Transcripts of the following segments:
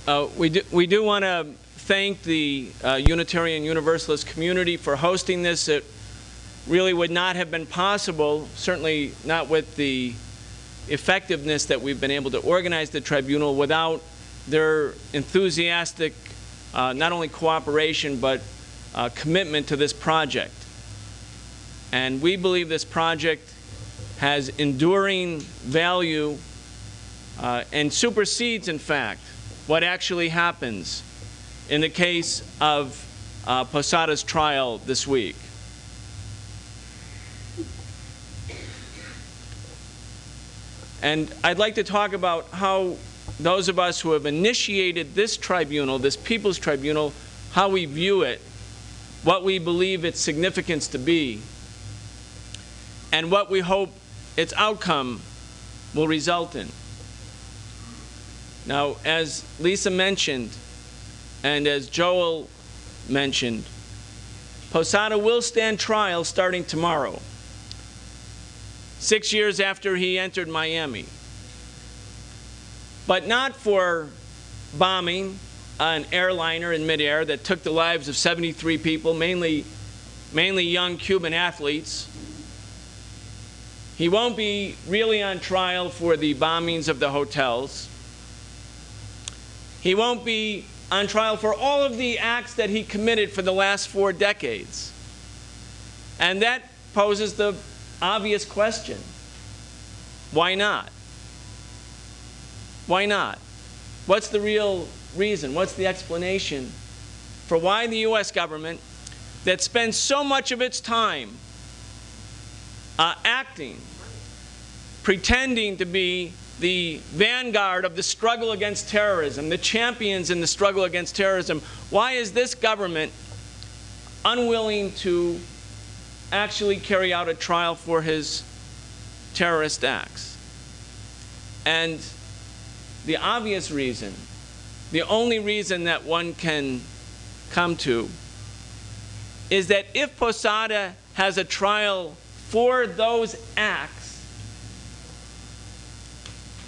We do want to thank the Unitarian Universalist community for hosting this. It really would not have been possible, certainly not with the effectiveness that we've been able to organize the tribunal, without their enthusiastic not only cooperation but commitment to this project. And we believe this project has enduring value and supersedes, in fact, what actually happens in the case of Posada's trial this week. And I'd like to talk about how those of us who have initiated this tribunal, this People's Tribunal, how we view it, what we believe its significance to be, and what we hope its outcome will result in. Now, as Lisa mentioned, and as Joel mentioned, Posada will stand trial starting tomorrow, 6 years after he entered Miami. But not for bombing an airliner in midair that took the lives of 73 people, mainly young Cuban athletes. He won't be really on trial for the bombings of the hotels. He won't be on trial for all of the acts that he committed for the last 4 decades. And that poses the obvious question: why not? Why not? What's the real reason? What's the explanation for why the U.S. government, that spends so much of its time acting, pretending to be the vanguard of the struggle against terrorism, the champions in the struggle against terrorism, why is this government unwilling to actually carry out a trial for his terrorist acts? And the obvious reason, the only reason that one can come to, is that if Posada has a trial for those acts,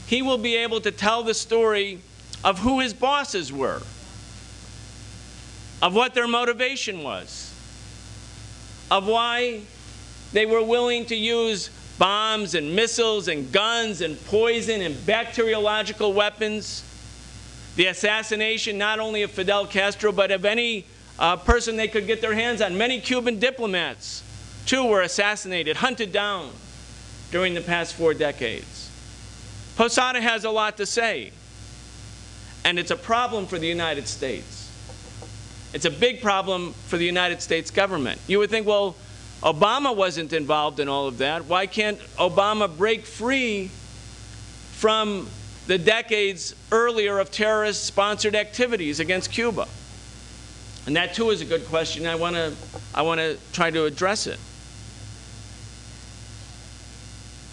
he will be able to tell the story of who his bosses were, of what their motivation was, of why they were willing to use bombs and missiles and guns and poison and bacteriological weapons, the assassination not only of Fidel Castro but of any person they could get their hands on. Many Cuban diplomats, too, were assassinated, hunted down during the past 4 decades. Posada has a lot to say, and it's a problem for the United States. It's a big problem for the United States government. You would think, well, Obama wasn't involved in all of that. Why can't Obama break free from the decades earlier of terrorist-sponsored activities against Cuba? And that, too, is a good question. I want to try to address it.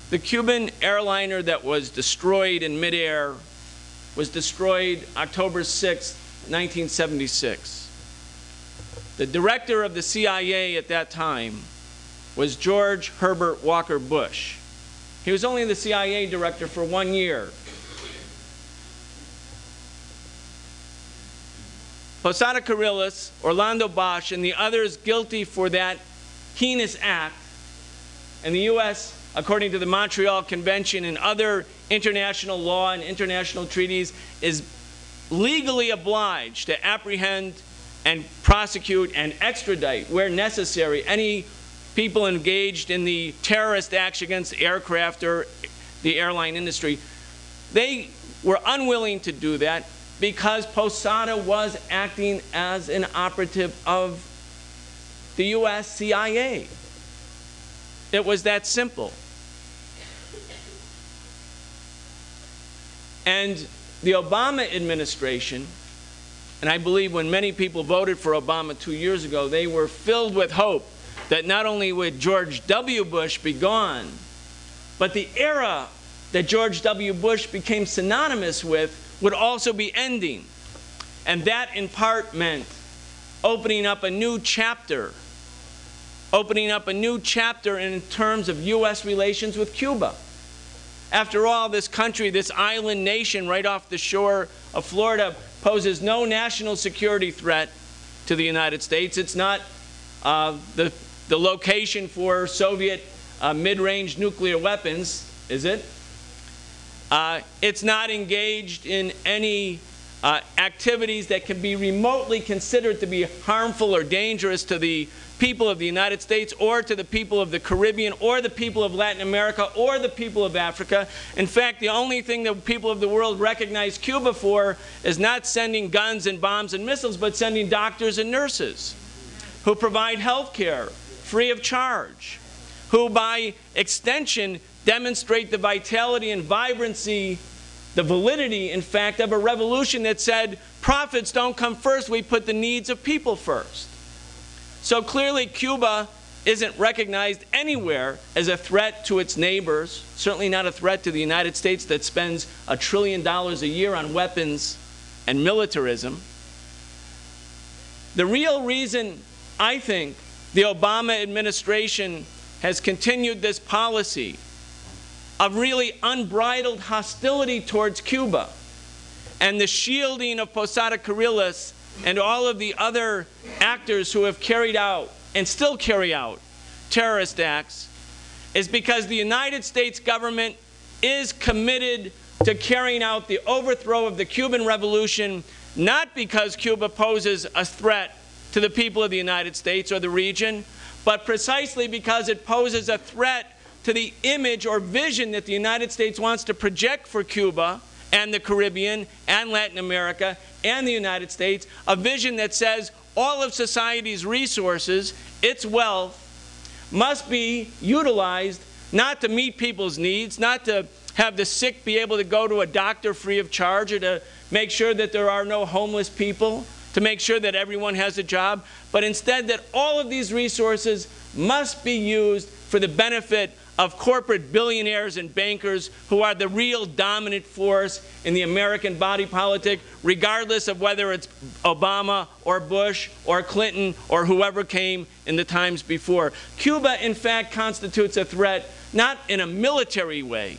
The Cuban airliner that was destroyed in midair was destroyed October 6, 1976. The director of the CIA at that time was George Herbert Walker Bush. He was only the CIA director for 1 year. Posada Carriles, Orlando Bosch, and the others guilty for that heinous act, and the U.S., according to the Montreal Convention and other international law and international treaties, is legally obliged to apprehend and prosecute and extradite, where necessary, any people engaged in the terrorist acts against aircraft or the airline industry. They were unwilling to do that because Posada was acting as an operative of the U.S. CIA. It was that simple. And the Obama administration, and I believe when many people voted for Obama 2 years ago, they were filled with hope that not only would George W. Bush be gone, but the era that George W. Bush became synonymous with would also be ending. And that, in part, meant opening up a new chapter in terms of U.S. relations with Cuba. After all, this country, this island nation right off the shore of Florida, poses no national security threat to the United States. It's not the location for Soviet mid-range nuclear weapons, is it? It's not engaged in any activities that can be remotely considered to be harmful or dangerous to the people of the United States or to the people of the Caribbean or the people of Latin America or the people of Africa. In fact, the only thing that people of the world recognize Cuba for is not sending guns and bombs and missiles, but sending doctors and nurses who provide health care free of charge, who by extension demonstrate the vitality and vibrancy, the validity, in fact, of a revolution that said profits don't come first, we put the needs of people first. So clearly Cuba isn't recognized anywhere as a threat to its neighbors, certainly not a threat to the United States that spends $1 trillion a year on weapons and militarism. The real reason, I think, the Obama administration has continued this policy of really unbridled hostility towards Cuba and the shielding of Posada Carriles and all of the other actors who have carried out and still carry out terrorist acts is because the United States government is committed to carrying out the overthrow of the Cuban Revolution, not because Cuba poses a threat to the people of the United States or the region, but precisely because it poses a threat to the image or vision that the United States wants to project for Cuba and the Caribbean and Latin America and the United States, a vision that says all of society's resources, its wealth, must be utilized not to meet people's needs, not to have the sick be able to go to a doctor free of charge, or to make sure that there are no homeless people, to make sure that everyone has a job, but instead that all of these resources must be used for the benefit of corporate billionaires and bankers who are the real dominant force in the American body politic, regardless of whether it's Obama or Bush or Clinton or whoever came in the times before. Cuba, in fact, constitutes a threat not in a military way,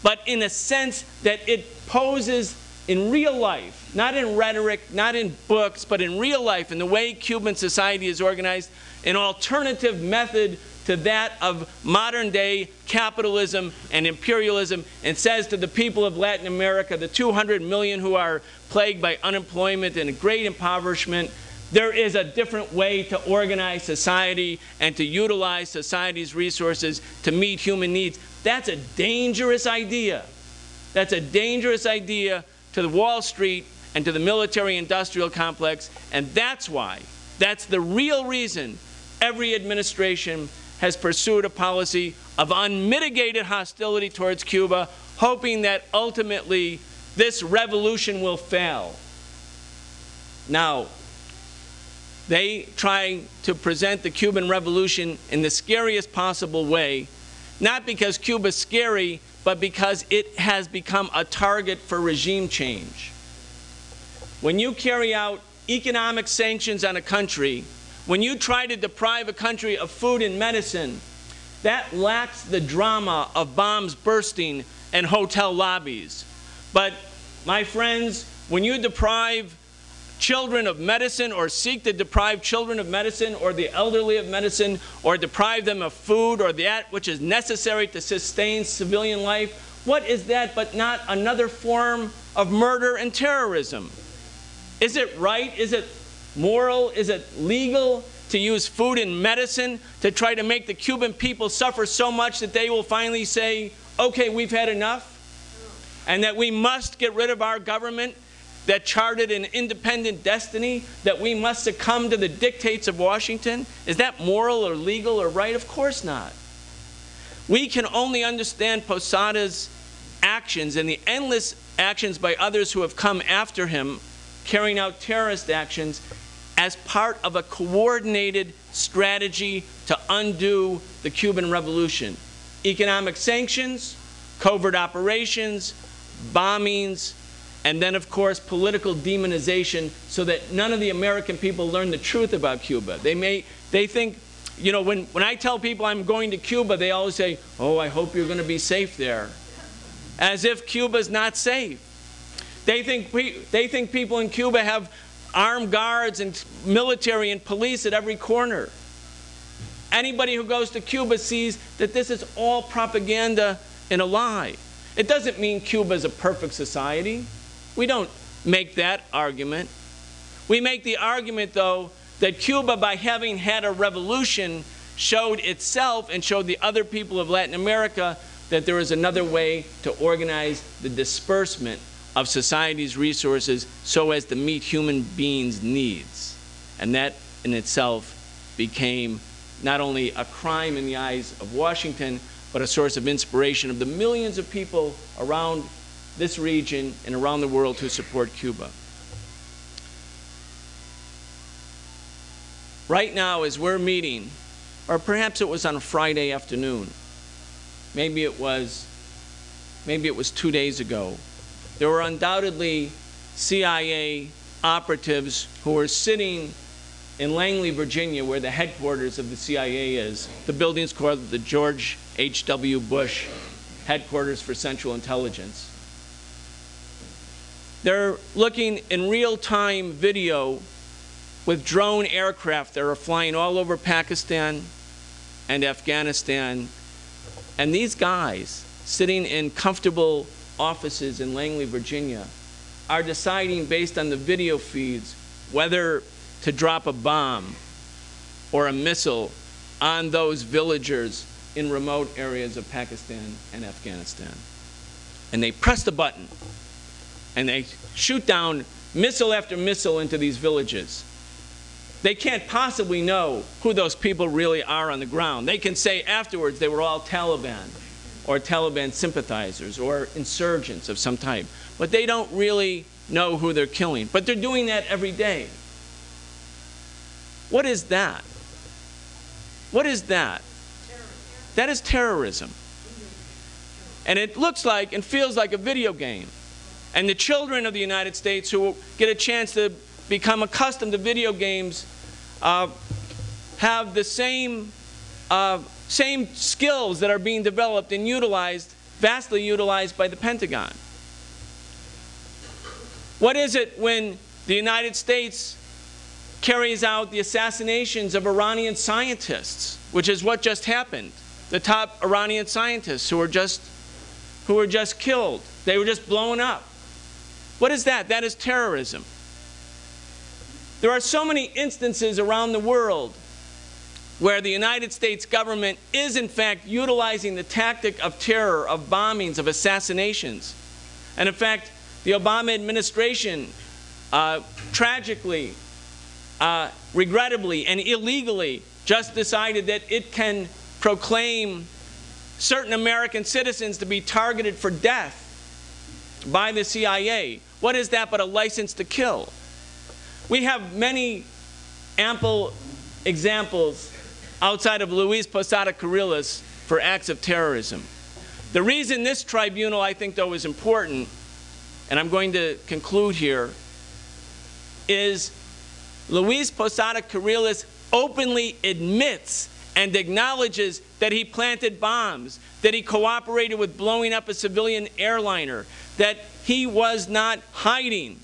but in a sense that it poses in real life, not in rhetoric, not in books, but in real life, in the way Cuban society is organized, an alternative method to that of modern-day capitalism and imperialism, and says to the people of Latin America, the 200 million who are plagued by unemployment and great impoverishment, there is a different way to organize society and to utilize society's resources to meet human needs. That's a dangerous idea. That's a dangerous idea to the Wall Street and to the military-industrial complex, and that's why, that's the real reason every administration has pursued a policy of unmitigated hostility towards Cuba, hoping that ultimately this revolution will fail. Now, they try to present the Cuban Revolution in the scariest possible way, not because Cuba's scary, but because it has become a target for regime change. When you carry out economic sanctions on a country, when you try to deprive a country of food and medicine, that lacks the drama of bombs bursting and hotel lobbies. But, my friends, when you deprive children of medicine, or seek to deprive children of medicine, or the elderly of medicine, or deprive them of food, or that which is necessary to sustain civilian life, what is that but not another form of murder and terrorism? Is it right? Is it moral? Is it legal to use food and medicine to try to make the Cuban people suffer so much that they will finally say, okay, we've had enough, and that we must get rid of our government that charted an independent destiny, that we must succumb to the dictates of Washington? Is that moral or legal or right? Of course not. We can only understand Posada's actions and the endless actions by others who have come after him, carrying out terrorist actions, as part of a coordinated strategy to undo the Cuban Revolution. Economic sanctions, covert operations, bombings, and then, of course, political demonization so that none of the American people learn the truth about Cuba. They think, you know, when I tell people I'm going to Cuba, they always say, oh, I hope you're going to be safe there. as if Cuba's not safe. They think people in Cuba have armed guards and military and police at every corner. Anybody who goes to Cuba sees that this is all propaganda and a lie. It doesn't mean Cuba is a perfect society. We don't make that argument. We make the argument, though, that Cuba, by having had a revolution, showed itself and showed the other people of Latin America that there is another way to organize the disbursement of society's resources so as to meet human beings' needs. And that in itself became not only a crime in the eyes of Washington, but a source of inspiration of the millions of people around this region and around the world who support Cuba. Right now, as we're meeting, or perhaps it was on a Friday afternoon, maybe it was 2 days ago, there were undoubtedly CIA operatives who were sitting in Langley, Virginia, where the headquarters of the CIA is. The building's called the George H.W. Bush Headquarters for Central Intelligence. They're looking in real-time video with drone aircraft that are flying all over Pakistan and Afghanistan. And these guys, sitting in comfortable offices in Langley, Virginia, are deciding based on the video feeds whether to drop a bomb or a missile on those villagers in remote areas of Pakistan and Afghanistan. And they press the button, and they shoot down missile after missile into these villages. They can't possibly know who those people really are on the ground. They can say afterwards they were all Taliban or Taliban sympathizers or insurgents of some type. But they don't really know who they're killing. But they're doing that every day. What is that? What is that? That is terrorism. And it looks like and feels like a video game. And the children of the United States who get a chance to become accustomed to video games have the same skills that are being developed and utilized, vastly utilized by the Pentagon. What is it when the United States carries out the assassinations of Iranian scientists, which is what just happened? The top Iranian scientists who were just killed. They were just blown up. What is that? That is terrorism. There are so many instances around the world where the United States government is in fact utilizing the tactic of terror, of bombings, of assassinations. And in fact, the Obama administration tragically, regrettably, and illegally just decided that it can proclaim certain American citizens to be targeted for death by the CIA. What is that but a license to kill? We have many ample examples outside of Luis Posada Carriles for acts of terrorism. The reason this tribunal, I think, though, is important, and I'm going to conclude here, is Luis Posada Carriles openly admits and acknowledges that he planted bombs, that he cooperated with blowing up a civilian airliner, that he was not hiding,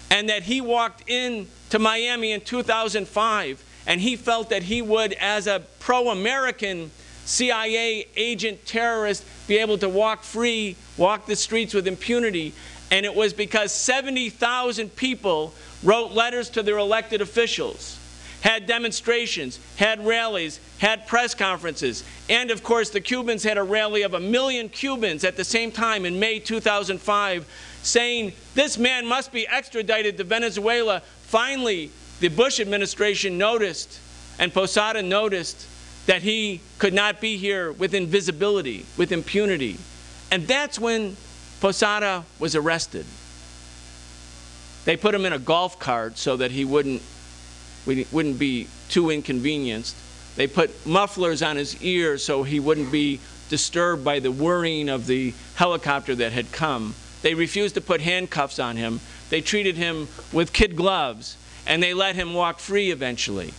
and that he walked into Miami in 2005 and he felt that he would, as a pro-American CIA agent terrorist, be able to walk free, walk the streets with impunity. And it was because 70,000 people wrote letters to their elected officials, had demonstrations, had rallies, had press conferences, and of course the Cubans had a rally of 1 million Cubans at the same time in May 2005 saying this man must be extradited to Venezuela. Finally, the Bush administration noticed, and Posada noticed, that he could not be here with invisibility, with impunity. And that's when Posada was arrested. They put him in a golf cart so that he wouldn't be too inconvenienced. They put mufflers on his ears so he wouldn't be disturbed by the whirring of the helicopter that had come. They refused to put handcuffs on him. They treated him with kid gloves, and they let him walk free eventually.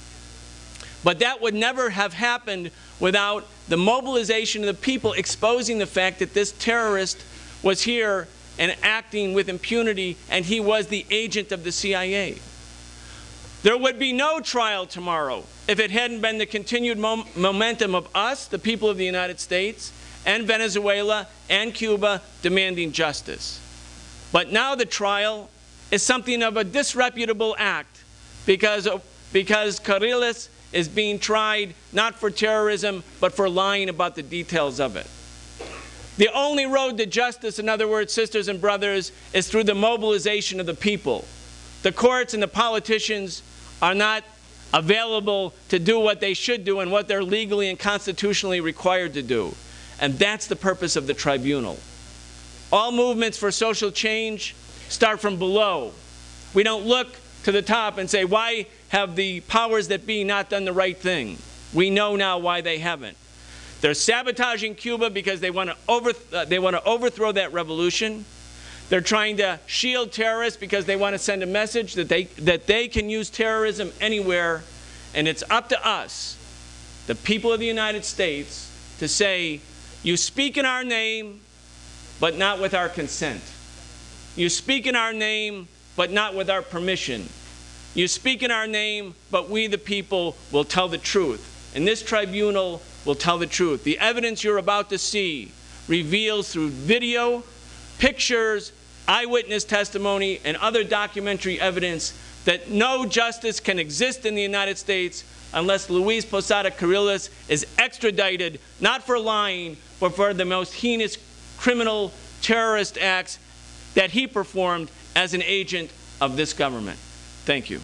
But that would never have happened without the mobilization of the people exposing the fact that this terrorist was here and acting with impunity, and he was the agent of the CIA. There would be no trial tomorrow if it hadn't been the continued momentum of us, the people of the United States, and Venezuela and Cuba demanding justice. But now the trial is something of a disreputable act because Carriles is being tried not for terrorism, but for lying about the details of it. The only road to justice, in other words, sisters and brothers, is through the mobilization of the people. The courts and the politicians are not available to do what they should do and what they're legally and constitutionally required to do. And that's the purpose of the tribunal. All movements for social change start from below. We don't look to the top and say, why have the powers that be not done the right thing? We know now why they haven't. They're sabotaging Cuba because they want to overthrow that revolution. They're trying to shield terrorists because they want to send a message that they can use terrorism anywhere. And it's up to us, the people of the United States, to say, you speak in our name, but not with our consent. You speak in our name, but not with our permission. You speak in our name, but we, the people, will tell the truth. And this tribunal will tell the truth. The evidence you're about to see reveals through video, pictures, eyewitness testimony, and other documentary evidence that no justice can exist in the United States unless Luis Posada Carriles is extradited, not for lying, but for the most heinous criminal terrorist acts that he performed as an agent of this government. Thank you.